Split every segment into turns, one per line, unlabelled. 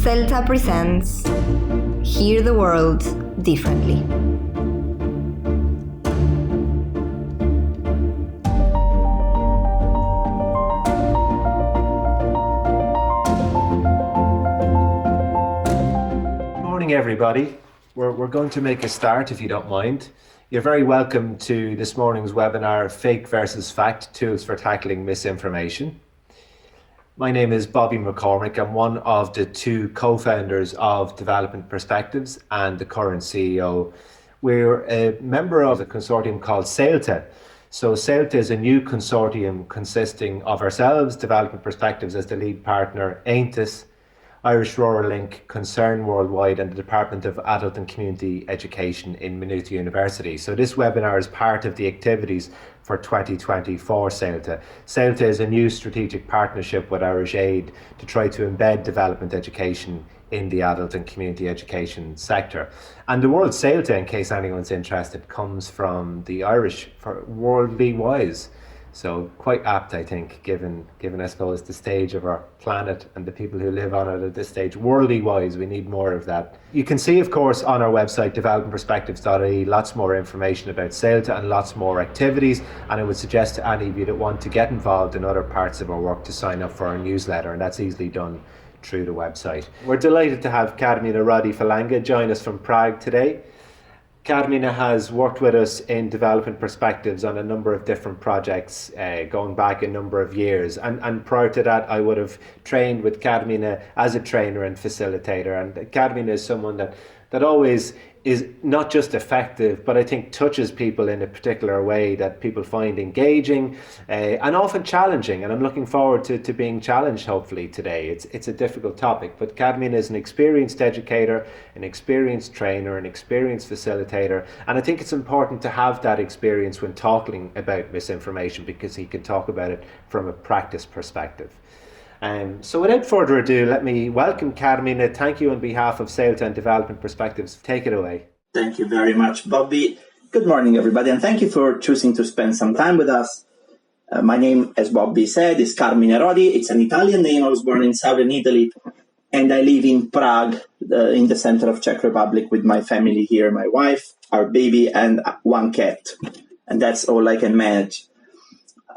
CELTA presents Hear the World Differently.
Good morning, everybody. We're going to make a start, if you don't mind. You're very welcome to this morning's webinar, Fake versus Fact, Tools for Tackling Misinformation. My name is Bobby McCormick. I'm one of the two co-founders of Development Perspectives and the current CEO. We're a member of a consortium called CELTA. So CELTA is a new consortium consisting of ourselves, Development Perspectives as the lead partner, Aintis, Irish Rural Link, Concern Worldwide, and the Department of Adult and Community Education in Maynooth University. So this webinar is part of the activities for 2020 for CELTA. CELTA is a new strategic partnership with Irish Aid to try to embed development education in the adult and community education sector. And the word CELTA, in case anyone's interested, comes from the Irish for worldly wise. So quite apt, I think, given I suppose the stage of our planet and the people who live on it at this stage. Worldly wise, we need more of that. You can see, of course, on our website, developmentperspectives.ie, lots more information about CELTA and lots more activities. And I would suggest to any of you that want to get involved in other parts of our work to sign up for our newsletter, and that's easily done through the website. We're delighted to have Carmine Rodi Falanga join us from Prague today. Carmine has worked with us in Development Perspectives on a number of different projects going back a number of years. And prior to that, I would have trained with Carmine as a trainer and facilitator. And Carmine is someone that always is not just effective, but I think touches people in a particular way that people find engaging and often challenging. And I'm looking forward to being challenged, hopefully, today. It's a difficult topic, but Carmine is an experienced educator, an experienced trainer, an experienced facilitator. And I think it's important to have that experience when talking about misinformation, because he can talk about it from a practice perspective. So without further ado, let me welcome Carmine. Thank you on behalf of CELTA and Development Perspectives. Take it away.
Thank you very much, Bobby. Good morning, everybody, and thank you for choosing to spend some time with us. My name, as Bobby said, is Carmine Rodi. It's an Italian name. I was born in southern Italy, and I live in Prague, in the center of Czech Republic, with my family here, my wife, our baby, and one cat. And that's all I can manage.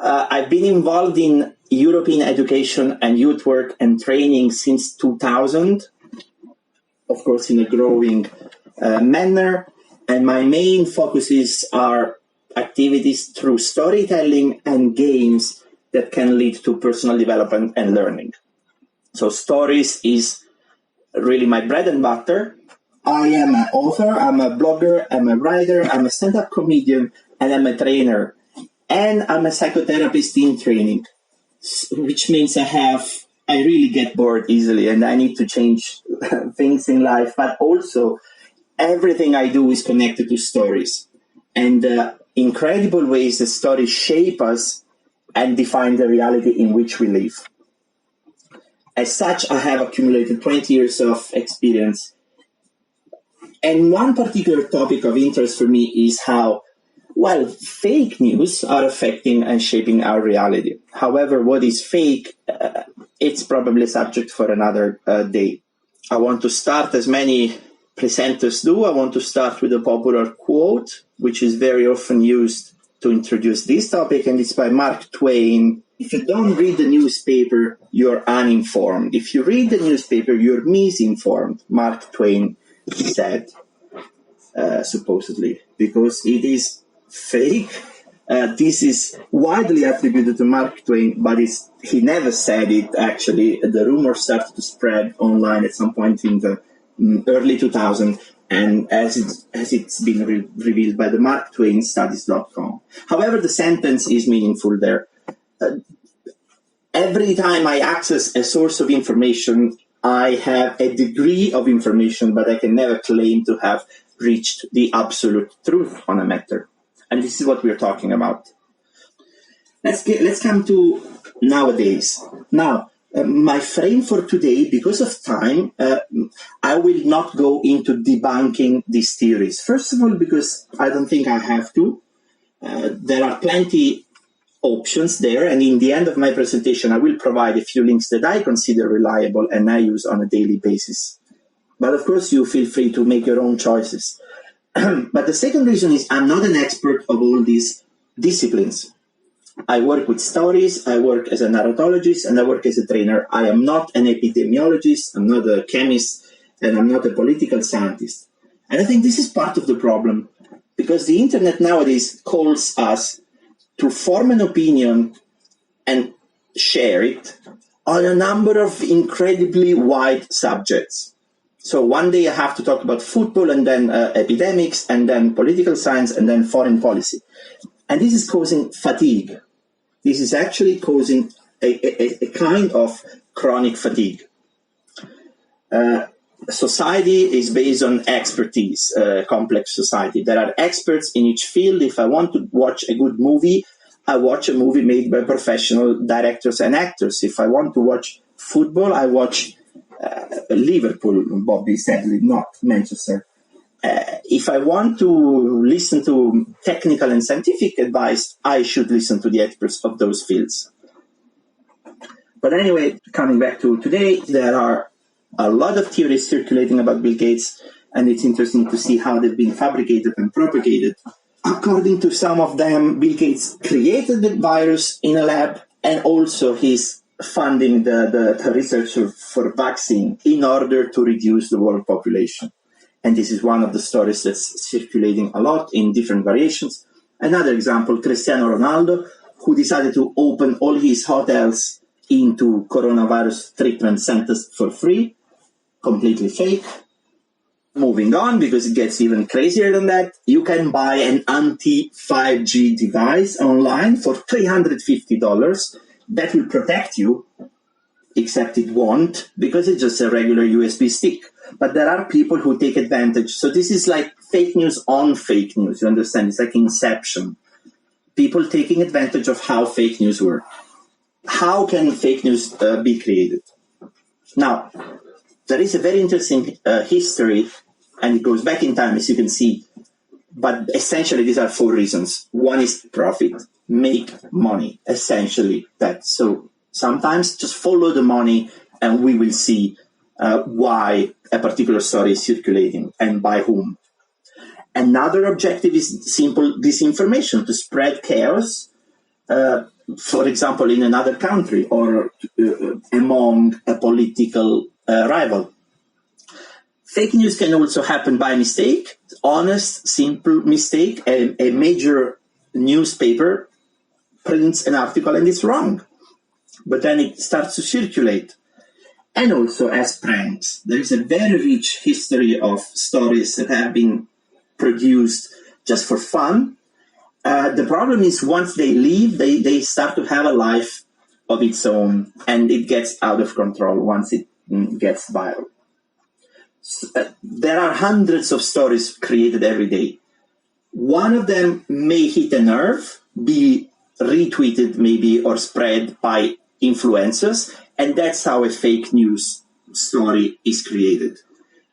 I've been involved in European education and youth work and training since 2000, of course, in a growing manner. And my main focuses are activities through storytelling and games that can lead to personal development and learning. So stories is really my bread and butter. I am an author, I'm a blogger, I'm a writer, I'm a stand-up comedian, and I'm a trainer. And I'm a psychotherapist in training, which means I really get bored easily and I need to change things in life. But also, everything I do is connected to stories. And incredible ways the stories shape us and define the reality in which we live. As such, I have accumulated 20 years of experience. And one particular topic of interest for me is how fake news are affecting and shaping our reality. However, what is fake, it's probably subject for another day. I want to start, as many presenters do, I want to start with a popular quote, which is very often used to introduce this topic, and it's by Mark Twain. If you don't read the newspaper, you're uninformed. If you read the newspaper, you're misinformed, Mark Twain said, supposedly, because it is fake. This is widely attributed to Mark Twain, but he never said it, actually. The rumor started to spread online at some point in the early 2000s, and as it's been revealed by the marktwainstudies.com. However, the sentence is meaningful there. Every time I access a source of information, I have a degree of information, but I can never claim to have reached the absolute truth on a matter. And this is what we're talking about. Let's come to nowadays. Now, my frame for today, because of time, I will not go into debunking these theories. First of all, because I don't think I have to. There are plenty options there. And in the end of my presentation, I will provide a few links that I consider reliable and I use on a daily basis. But of course, you feel free to make your own choices. But the second reason is I'm not an expert of all these disciplines. I work with stories, I work as a narratologist, and I work as a trainer. I am not an epidemiologist, I'm not a chemist, and I'm not a political scientist. And I think this is part of the problem, because the internet nowadays calls us to form an opinion and share it on a number of incredibly wide subjects. So one day I have to talk about football, and then epidemics, and then political science, and then foreign policy. And this is causing fatigue. This is actually causing a kind of chronic fatigue. Society is based on expertise, complex society. There are experts in each field. If I want to watch a good movie, I watch a movie made by professional directors and actors. If I want to watch football, I watch Liverpool, Bobby, sadly, not Manchester. If I want to listen to technical and scientific advice, I should listen to the experts of those fields. But anyway, coming back to today, there are a lot of theories circulating about Bill Gates, and it's interesting to see how they've been fabricated and propagated. According to some of them, Bill Gates created the virus in a lab, and also he's funding the research for vaccine in order to reduce the world population. And this is one of the stories that's circulating a lot in different variations. Another example, Cristiano Ronaldo, who decided to open all his hotels into coronavirus treatment centers for free, completely fake. Moving on, because it gets even crazier than that, you can buy an anti-5G device online for $350 that will protect you, except it won't, because it's just a regular USB stick. But there are people who take advantage. So this is like fake news on fake news, you understand? It's like Inception. People taking advantage of how fake news work. How can fake news be created? Now, there is a very interesting history, and it goes back in time, as you can see. But essentially, these are 4 reasons. One is profit, make money, essentially that. So sometimes just follow the money, and we will see why a particular story is circulating and by whom. Another objective is simple disinformation, to spread chaos, for example, in another country or among a political rival. Fake news can also happen by mistake, honest, simple mistake. A major newspaper prints an article and it's wrong, but then it starts to circulate. And also as pranks. There is a very rich history of stories that have been produced just for fun. The problem is once they leave, they start to have a life of its own, and it gets out of control once it gets viral. There are hundreds of stories created every day. One of them may hit a nerve, be retweeted maybe or spread by influencers, and that's how a fake news story is created.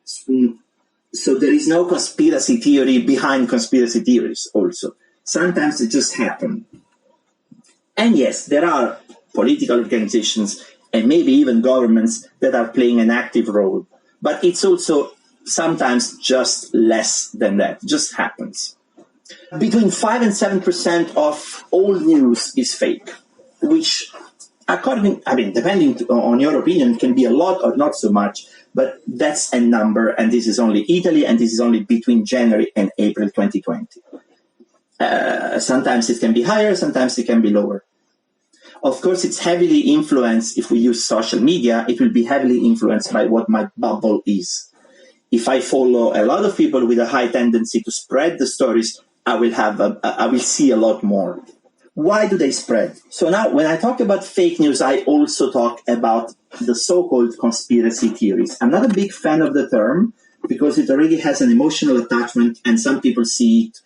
So there is no conspiracy theory behind conspiracy theories also. Sometimes they just happen. And yes, there are political organizations and maybe even governments that are playing an active role. But it's also sometimes just less than that. It just happens. Between 5 and 7% of all news is fake, which depending on your opinion, can be a lot or not so much, but that's a number, and this is only Italy, and this is only between January and April 2020. Sometimes it can be higher, sometimes it can be lower. Of course, it's heavily influenced, if we use social media, it will be heavily influenced by what my bubble is. If I follow a lot of people with a high tendency to spread the stories, I will see a lot more. Why do they spread? So now, when I talk about fake news, I also talk about the so-called conspiracy theories. I'm not a big fan of the term because it already has an emotional attachment, and some people see it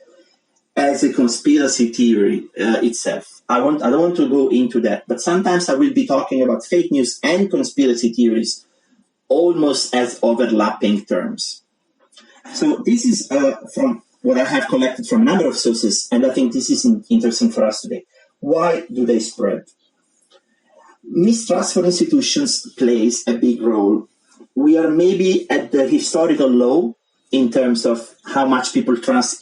as a conspiracy theory itself. I don't want to go into that, but sometimes I will be talking about fake news and conspiracy theories almost as overlapping terms. So this is from what I have collected from a number of sources, and I think this is interesting for us today. Why do they spread? Mistrust for institutions plays a big role. We are maybe at the historical low in terms of how much people trust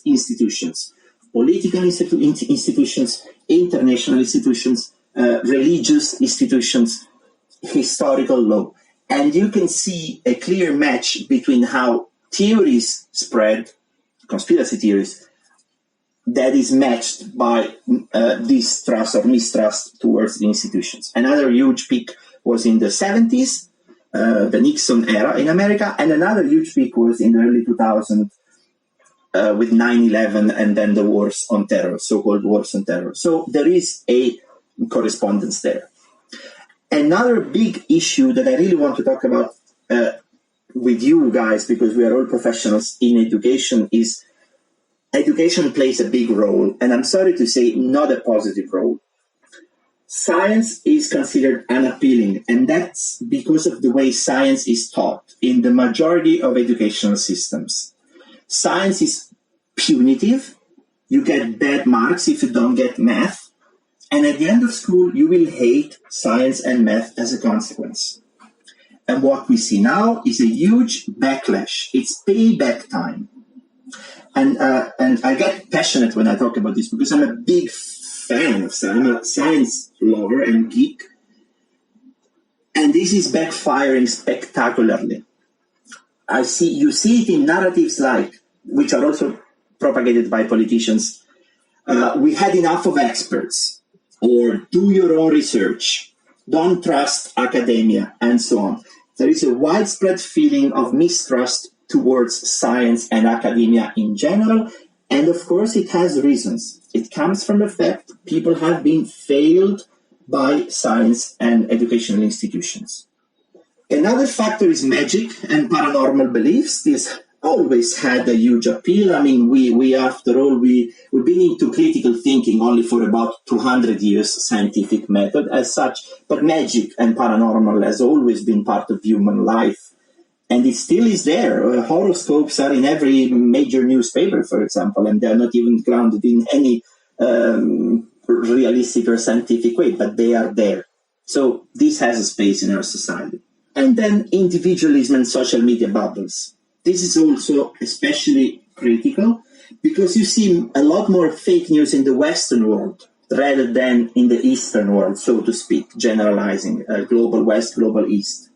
institutions, political institutions, international institutions, religious institutions, historical low. And you can see a clear match between how theories spread, conspiracy theories, that is matched by distrust or mistrust towards the institutions. Another huge peak was in the 70s, the Nixon era in America, and another huge peak was in the early 2000s with 9/11 and then the wars on terror, so-called wars on terror. So there is a correspondence there. Another big issue that I really want to talk about with you guys, because we are all professionals in education, is education plays a big role, and I'm sorry to say, not a positive role. Science is considered unappealing, and that's because of the way science is taught in the majority of educational systems. Science is punitive. You get bad marks if you don't get math. And at the end of school, you will hate science and math as a consequence. And what we see now is a huge backlash. It's payback time. And I get passionate when I talk about this because I'm a big fan of science. I'm a science lover and geek. And this is backfiring spectacularly. You see it in narratives which are also propagated by politicians. We had enough of experts, or do your own research, don't trust academia, and so on. There is a widespread feeling of mistrust towards science and academia in general, and of course it has reasons. It comes from the fact people have been failed by science and educational institutions. Another factor is magic and paranormal beliefs. This always had a huge appeal. I mean, we after all, we've been into critical thinking only for about 200 years, scientific method as such, but magic and paranormal has always been part of human life. And it still is there. Horoscopes are in every major newspaper, for example, and they're not even grounded in any realistic or scientific way, but they are there. So this has a space in our society. And then individualism and social media bubbles. This is also especially critical because you see a lot more fake news in the Western world rather than in the Eastern world, so to speak, generalizing global West, global East.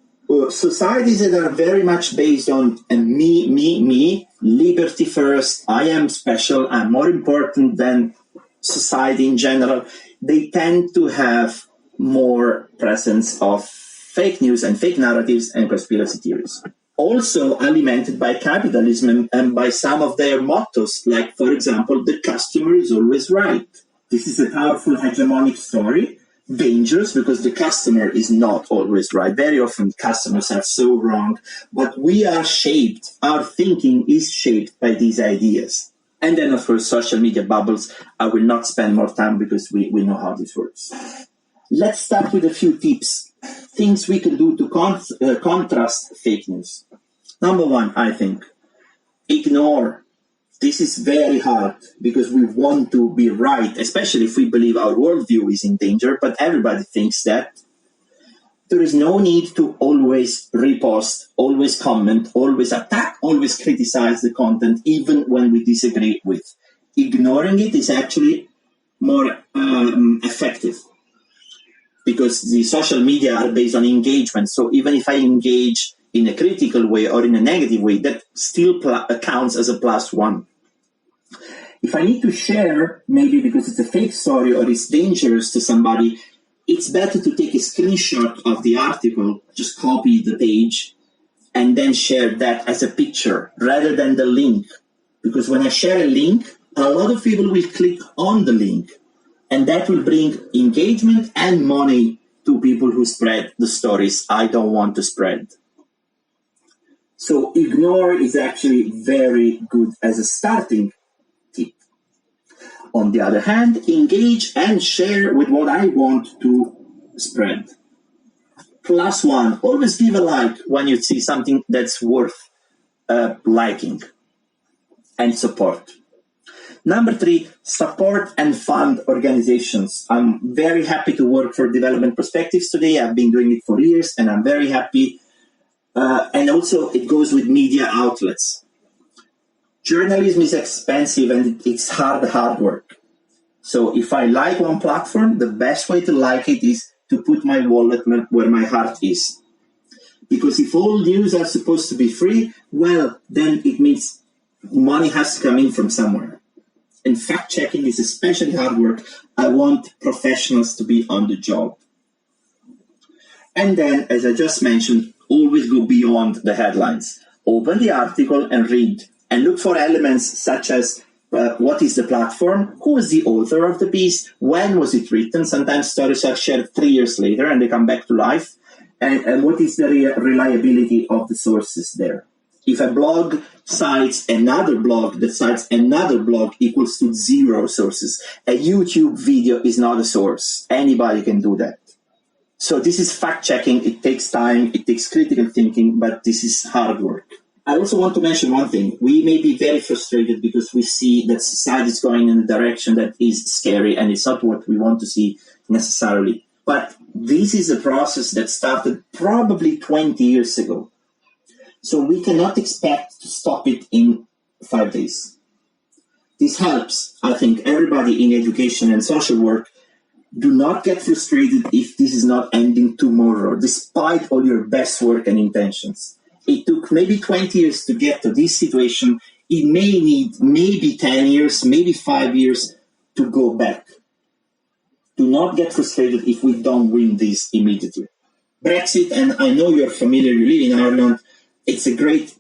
Societies that are very much based on me, liberty first, I am special, I'm more important than society in general, they tend to have more presence of fake news and fake narratives and conspiracy theories. Also alimented by capitalism and by some of their mottos, like, for example, the customer is always right. This is a powerful hegemonic story. Dangerous because the customer is not always right. Very often customers are so wrong, but we are shaped, our thinking is shaped by these ideas. And then, of course, social media bubbles. I will not spend more time because we know how this works. Let's start with a few tips, things we can do to contrast fake news. Number one, I think, ignore. This is very hard because we want to be right, especially if we believe our worldview is in danger, but everybody thinks that. There is no need to always repost, always comment, always attack, always criticize the content, even when we disagree with. Ignoring it is actually more effective because the social media are based on engagement. So even if I engage in a critical way or in a negative way, that still counts as a +1. If I need to share, maybe because it's a fake story or it's dangerous to somebody, it's better to take a screenshot of the article, just copy the page, and then share that as a picture rather than the link. Because when I share a link, a lot of people will click on the link, and that will bring engagement and money to people who spread the stories I don't want to spread. So ignore is actually very good as a starting tip. On the other hand, engage and share with what I want to spread. +1, always give a like when you see something that's worth liking and support. Number 3, support and fund organizations. I'm very happy to work for Development Perspectives today. I've been doing it for years, and I'm very happy. And also, it goes with media outlets. Journalism is expensive, and it's hard work. So if I like one platform, the best way to like it is to put my wallet where my heart is. Because if all news are supposed to be free, well, then it means money has to come in from somewhere. And fact-checking is especially hard work. I want professionals to be on the job. And then, as I just mentioned, always go beyond the headlines. Open the article and read. And look for elements such as what is the platform, who is the author of the piece, when was it written. Sometimes stories are shared 3 years later and they come back to life. And what is the reliability of the sources there. If a blog cites another blog that cites another blog equals to 0 sources. A YouTube video is not a source. Anybody can do that. So this is fact-checking. It takes time. It takes critical thinking, but this is hard work. I also want to mention one thing. We may be very frustrated because we see that society is going in a direction that is scary, and it's not what we want to see necessarily. But this is a process that started probably 20 years ago. So we cannot expect to stop it in 5 days. This helps, I think, everybody in education and social work. Do not get frustrated if this is not ending tomorrow, despite all your best work and intentions. It took maybe 20 years to get to this situation. It may need maybe 10 years, maybe 5 years to go back. Do not get frustrated if we don't win this immediately. Brexit, and I know you're familiar, you live in Ireland, it's a great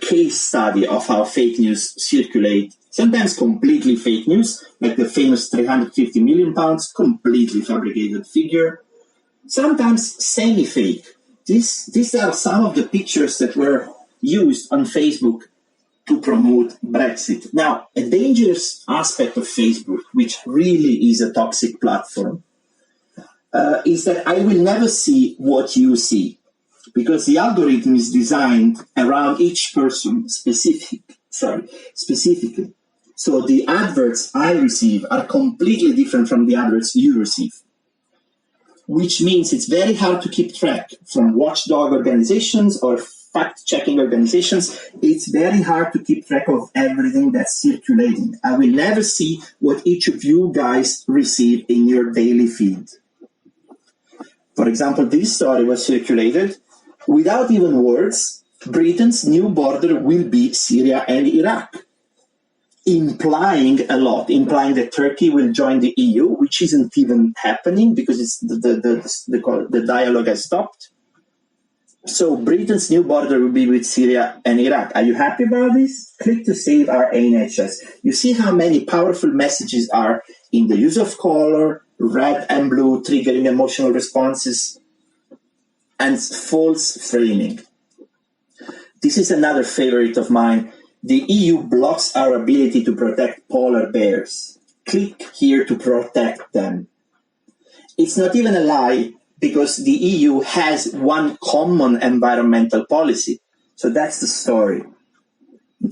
case study of how fake news circulate. Sometimes completely fake news, like the famous £350 million, completely fabricated figure. Sometimes semi-fake. These are some of the pictures that were used on Facebook to promote Brexit. Now, a dangerous aspect of Facebook, which really is a toxic platform, is that I will never see what you see, because the algorithm is designed around each person specifically. So the adverts I receive are completely different from the adverts you receive, which means it's very hard to keep track from watchdog organizations or fact-checking organizations. It's very hard to keep track of everything that's circulating. I will never see what each of you guys receive in your daily feed. For example, this story was circulated without even words. Britain's new border will be Syria and Iraq. Implying that Turkey will join the EU, which isn't even happening because it's the dialogue has stopped. So Britain's new border will be with Syria and Iraq. Are you happy about this? Click to save our NHS. You see how many powerful messages are in the use of color, red and blue, triggering emotional responses, and false framing. This is another favorite of mine. The EU blocks our ability to protect polar bears. Click here to protect them. It's not even a lie because the EU has one common environmental policy. So that's the story.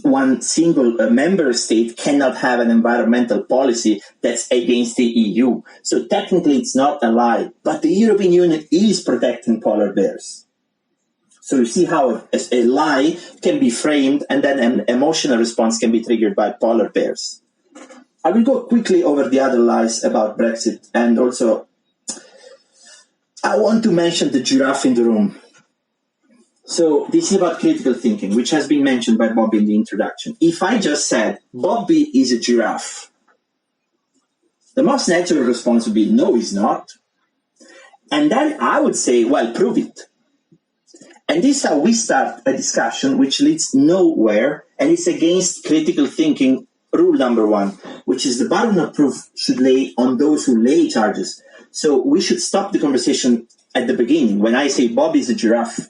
One single member state cannot have an environmental policy that's against the EU. So technically it's not a lie, but the European Union is protecting polar bears. So you see how a lie can be framed and then an emotional response can be triggered by polar bears. I will go quickly over the other lies about Brexit, and also I want to mention the giraffe in the room. So this is about critical thinking, which has been mentioned by Bobby in the introduction. If I just said, Bobby is a giraffe, the most natural response would be, no, he's not. And then I would say, well, prove it. And this is how we start a discussion which leads nowhere, and it's against critical thinking rule number 1, which is the burden of proof should lay on those who lay charges. So we should stop the conversation at the beginning. When I say Bob is a giraffe,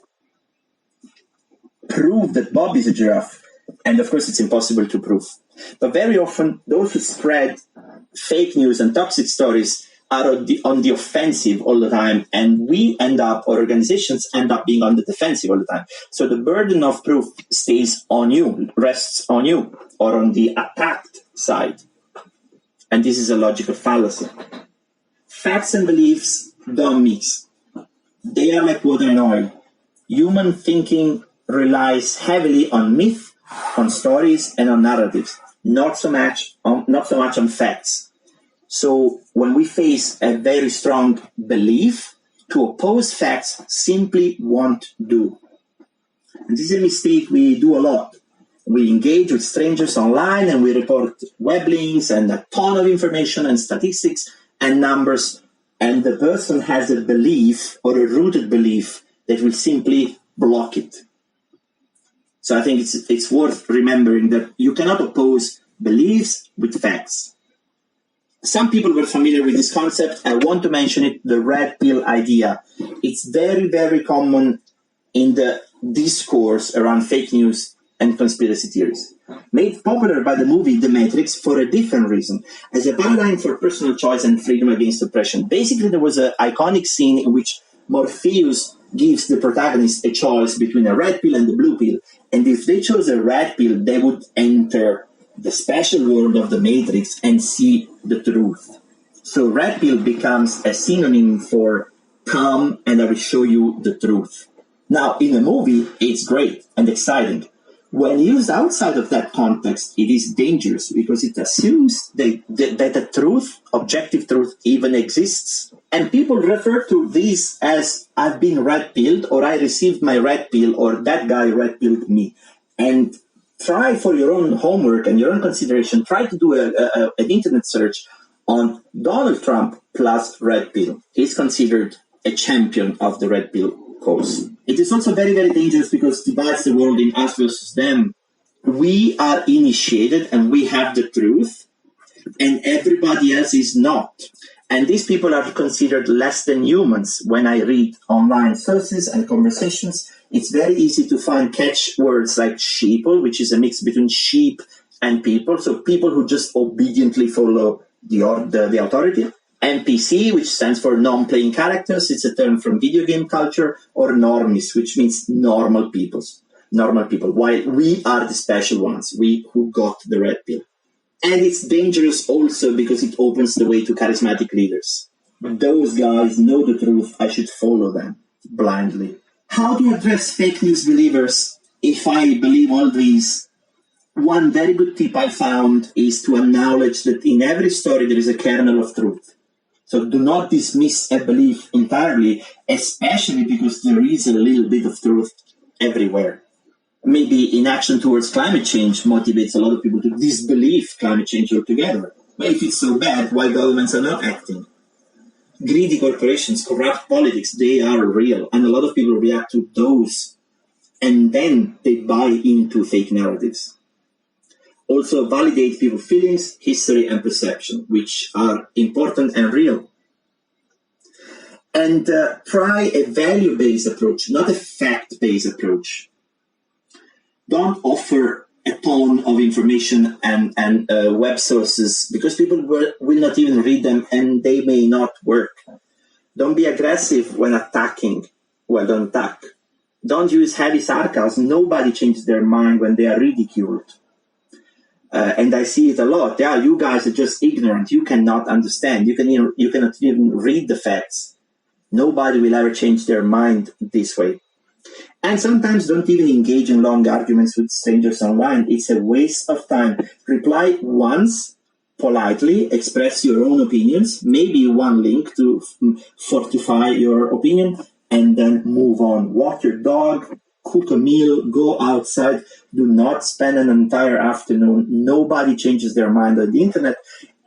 prove that Bob is a giraffe. And of course, it's impossible to prove. But very often, those who spread fake news and toxic stories are on the offensive all the time, and organizations end up being on the defensive all the time. So the burden of proof rests on you, or on the attacked side. And this is a logical fallacy. Facts and beliefs don't mix. They are like water and oil. Human thinking relies heavily on myth, on stories, and on narratives, not so much on facts. So when we face a very strong belief, to oppose facts simply won't do. And this is a mistake we do a lot. We engage with strangers online and we report web links and a ton of information and statistics and numbers, and the person has a belief or a rooted belief that will simply block it. So I think it's worth remembering that you cannot oppose beliefs with facts. Some people were familiar with this concept. I want to mention it, the red pill idea. It's very, very common in the discourse around fake news and conspiracy theories. Made popular by the movie The Matrix for a different reason, as a paradigm for personal choice and freedom against oppression. Basically, there was an iconic scene in which Morpheus gives the protagonist a choice between a red pill and the blue pill. And if they chose a red pill, they would enter the special world of the Matrix and see the truth. So red pill becomes a synonym for come and I will show you the truth. Now, in a movie, it's great and exciting. When used outside of that context, it is dangerous because it assumes that the truth, objective truth, even exists. And people refer to this as I've been red-pilled, or I received my red pill, or that guy red-pilled me. And try for your own homework and your own consideration, try to do an internet search on Donald Trump plus red pill. He's considered a champion of the red pill cause. It is also very, very dangerous because it divides the world in us versus them. We are initiated and we have the truth, and everybody else is not. And these people are considered less than humans. When I read online sources and conversations, it's very easy to find catchwords like sheeple, which is a mix between sheep and people. So people who just obediently follow the authority. NPC, which stands for non-playing characters. It's a term from video game culture. Or normies, which means normal people. While we are the special ones, we who got the red pill. And it's dangerous also because it opens the way to charismatic leaders. Those guys know the truth. I should follow them blindly. How to address fake news believers if I believe all these? One very good tip I found is to acknowledge that in every story there is a kernel of truth. So do not dismiss a belief entirely, especially because there is a little bit of truth everywhere. Maybe inaction towards climate change motivates a lot of people to disbelieve climate change altogether. But if it's so bad, why governments are not acting? Greedy corporations, corrupt politics, they are real. And a lot of people react to those. And then they buy into fake narratives. Also validate people's feelings, history, and perception, which are important and real. And try a value-based approach, not a fact-based approach. Don't offer a ton of information and web sources because people will not even read them and they may not work. Don't be aggressive when attacking. Well, don't attack. Don't use heavy sarcasm. Nobody changes their mind when they are ridiculed. And I see it a lot. Yeah, you guys are just ignorant. You cannot understand. You cannot even read the facts. Nobody will ever change their mind this way. And sometimes don't even engage in long arguments with strangers online. It's a waste of time. Reply once, politely, express your own opinions, maybe one link to fortify your opinion, and then move on. Walk your dog, cook a meal, go outside. Do not spend an entire afternoon. Nobody changes their mind on the internet.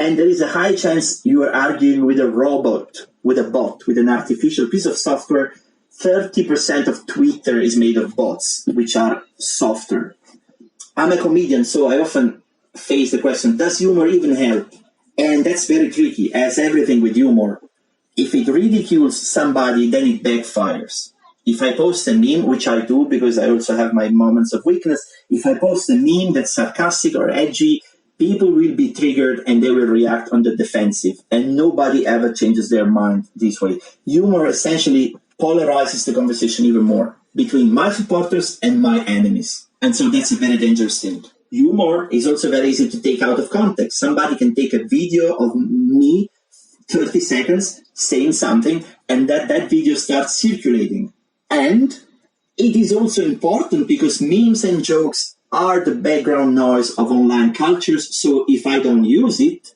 And there is a high chance you are arguing with a robot, with a bot, with an artificial piece of software. 30% of Twitter is made of bots, which are softer. I'm a comedian, so I often face the question, does humor even help? And that's very tricky, as everything with humor. If it ridicules somebody, then it backfires. If I post a meme, which I do because I also have my moments of weakness, if I post a meme that's sarcastic or edgy, people will be triggered and they will react on the defensive. And nobody ever changes their mind this way. Humor essentially polarizes the conversation even more between my supporters and my enemies. And so that's a very dangerous thing. Humor is also very easy to take out of context. Somebody can take a video of me, 30 seconds, saying something, and that video starts circulating. And it is also important because memes and jokes are the background noise of online cultures. So if I don't use it,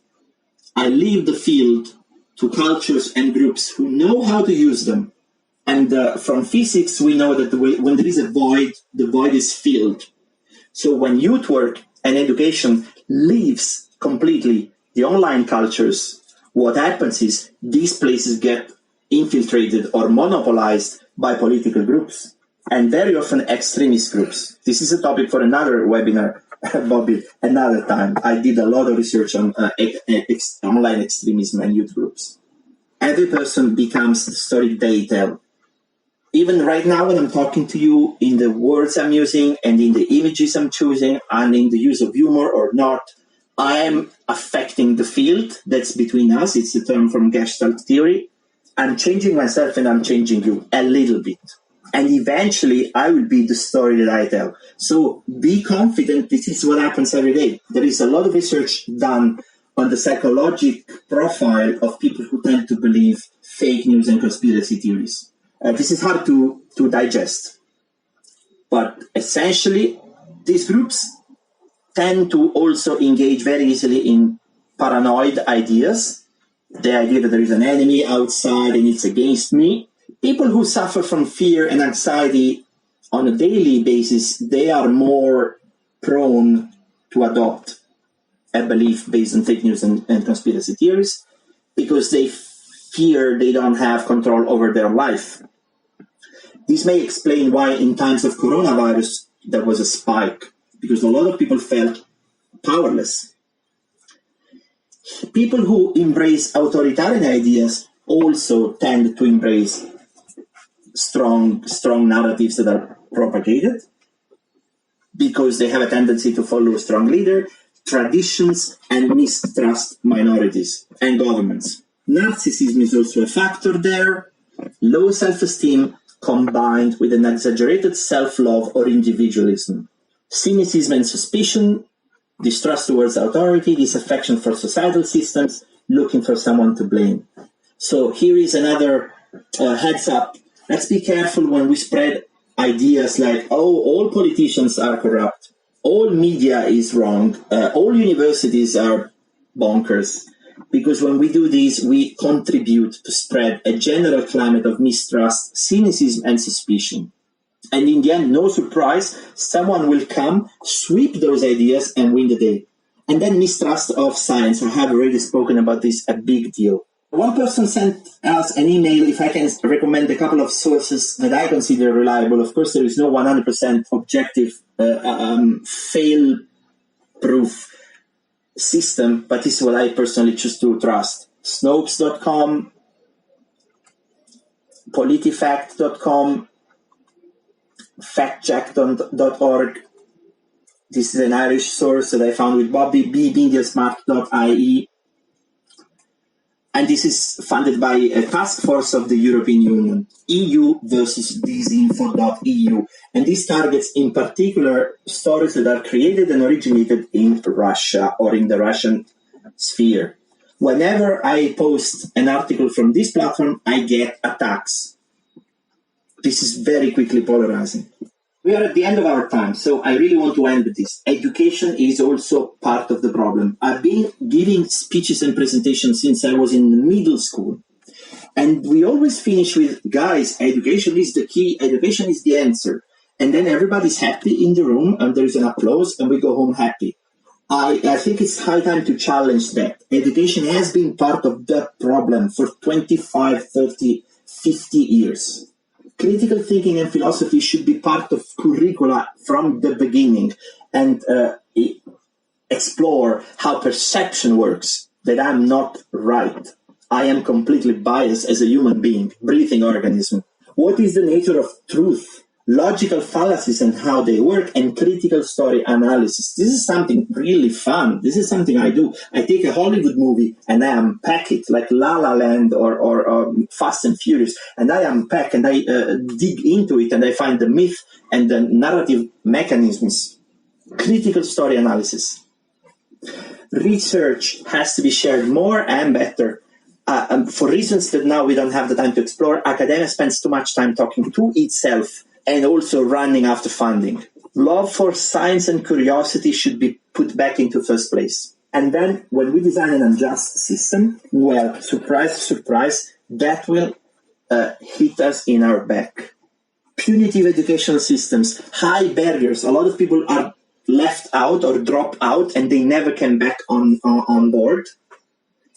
I leave the field to cultures and groups who know how to use them. And from physics, we know that when there is a void, the void is filled. So when youth work and education leaves completely the online cultures, what happens is these places get infiltrated or monopolized by political groups, and very often extremist groups. This is a topic for another webinar, Bobby, another time. I did a lot of research on online extremism and youth groups. Every person becomes the story they tell. Even right now when I'm talking to you, in the words I'm using and in the images I'm choosing and in the use of humor or not, I am affecting the field that's between us. It's a term from Gestalt theory. I'm changing myself and I'm changing you a little bit. And eventually I will be the story that I tell. So be confident. This is what happens every day. There is a lot of research done on the psychological profile of people who tend to believe fake news and conspiracy theories. This is hard to digest. But essentially, these groups tend to also engage very easily in paranoid ideas. The idea that there is an enemy outside and it's against me. People who suffer from fear and anxiety on a daily basis, they are more prone to adopt a belief based on fake news and conspiracy theories because they fear they don't have control over their life. This may explain why in times of coronavirus there was a spike, because a lot of people felt powerless. People who embrace authoritarian ideas also tend to embrace strong narratives that are propagated because they have a tendency to follow a strong leader, traditions, and mistrust minorities and governments. Narcissism is also a factor there. Low self-esteem combined with an exaggerated self-love or individualism. Cynicism and suspicion, distrust towards authority, disaffection for societal systems, looking for someone to blame. So here is another heads up. Let's be careful when we spread ideas like, oh, all politicians are corrupt, all media is wrong, all universities are bonkers. Because when we do this, we contribute to spread a general climate of mistrust, cynicism, and suspicion. And in the end, no surprise, someone will come, sweep those ideas, and win the day. And then mistrust of science. I have already spoken about this, a big deal. One person sent us an email, if I can recommend a couple of sources that I consider reliable. Of course, there is no 100% objective, fail-proof system, but this is what I personally choose to trust. Snopes.com, politifact.com, factcheck.org. This is an Irish source that I found with Bobby, bbmediasmart.ie. And this is funded by a task force of the European Union, EU versus disinfo.eu. And this targets in particular stories that are created and originated in Russia or in the Russian sphere. Whenever I post an article from this platform, I get attacks. This is very quickly polarizing. We are at the end of our time, so I really want to end with this. Education is also part of the problem. I've been giving speeches and presentations since I was in middle school. And we always finish with, guys, education is the key, education is the answer. And then everybody's happy in the room, and there's an applause, and we go home happy. I think it's high time to challenge that. Education has been part of the problem for 25, 30, 50 years. Critical thinking and philosophy should be part of curricula from the beginning and explore how perception works, that I'm not right. I am completely biased as a human being, breathing organism. What is the nature of truth? logical fallacies and how they work, and critical story analysis. This is something really fun. This is something I do. I take a Hollywood movie and I unpack it, like La La Land or Fast and Furious, and I unpack and I dig into it, and I find the myth and the narrative mechanisms. Critical story analysis. Research has to be shared more and better. For reasons that now we don't have the time to explore, academia spends too much time talking to itself and also running after funding. Love for science and curiosity should be put back into first place. And then when we design an unjust system, well, surprise, surprise, that will hit us in our back. Punitive educational systems, high barriers. A lot of people are left out or drop out and they never came back on board.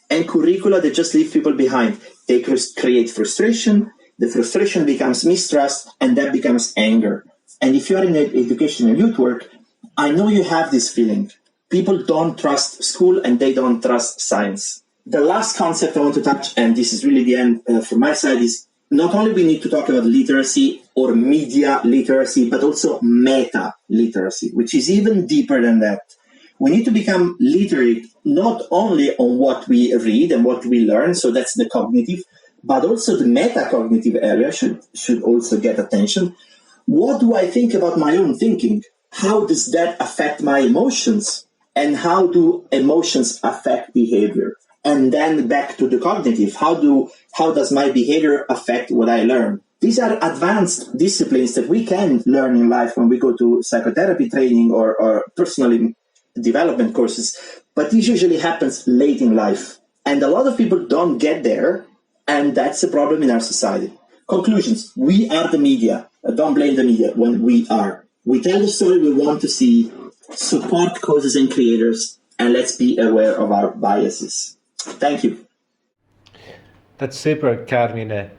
And curricula that just leave people behind. They create frustration. The frustration becomes mistrust, and that becomes anger. And if you are in education and youth work, I know you have this feeling. People don't trust school and they don't trust science. The last concept I want to touch, and this is really the end from my side, is not only we need to talk about literacy or media literacy, but also meta literacy, which is even deeper than that. We need to become literate not only on what we read and what we learn, so that's the cognitive, but also the metacognitive area should also get attention. What do I think about my own thinking? How does that affect my emotions? And how do emotions affect behavior? And then back to the cognitive. How does my behavior affect what I learn? These are advanced disciplines that we can learn in life when we go to psychotherapy training or personal development courses, but this usually happens late in life. And a lot of people don't get there, and that's a problem in our society. Conclusions. We are the media. Don't blame the media when we are. We tell the story we want to see, support causes and creators, and let's be aware of our biases. Thank you.
That's super, Carmine.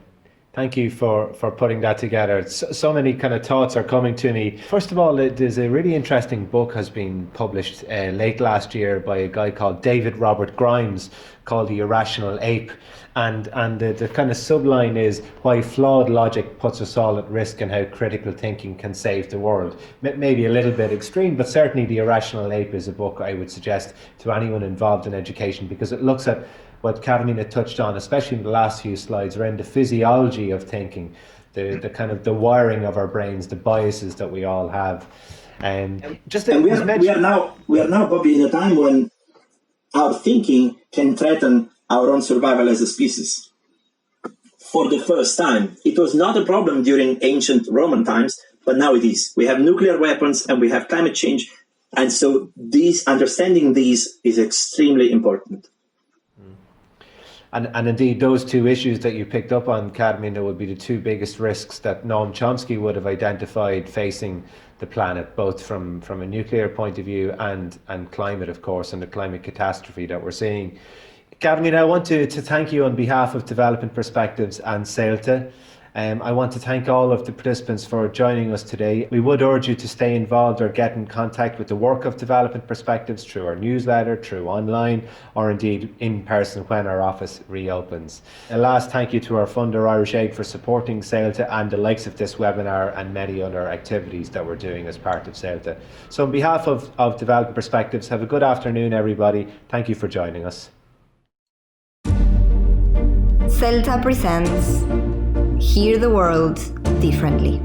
Thank you for putting that together. So many kind of thoughts are coming to me. First of all, there's a really interesting book has been published late last year by a guy called David Robert Grimes called The Irrational Ape. And the kind of subline is why flawed logic puts us all at risk and how critical thinking can save the world. Maybe a little bit extreme, but certainly The Irrational Ape is a book I would suggest to anyone involved in education, because it looks at what Carmine touched on, especially in the last few slides, around the physiology of thinking, the kind of the wiring of our brains, the biases that we all have.
We are now, Bobby, in a time when our thinking can threaten our own survival as a species. For the first time, it was not a problem during ancient Roman times, but now it is. We have nuclear weapons and we have climate change, and so understanding these is extremely important.
And indeed, those two issues that you picked up on, Carmine, would be the two biggest risks that Noam Chomsky would have identified facing the planet, both from a nuclear point of view and climate, of course, and the climate catastrophe that we're seeing. Carmine, I want to thank you on behalf of Development Perspectives and CELTA. I want to thank all of the participants for joining us today. We would urge you to stay involved or get in contact with the work of Development Perspectives through our newsletter, through online, or indeed in person when our office reopens. A last thank you to our funder, Irish Egg, for supporting CELTA and the likes of this webinar and many other activities that we're doing as part of CELTA. So on behalf of Development Perspectives, have a good afternoon, everybody. Thank you for joining us.
CELTA presents Hear the World Differently.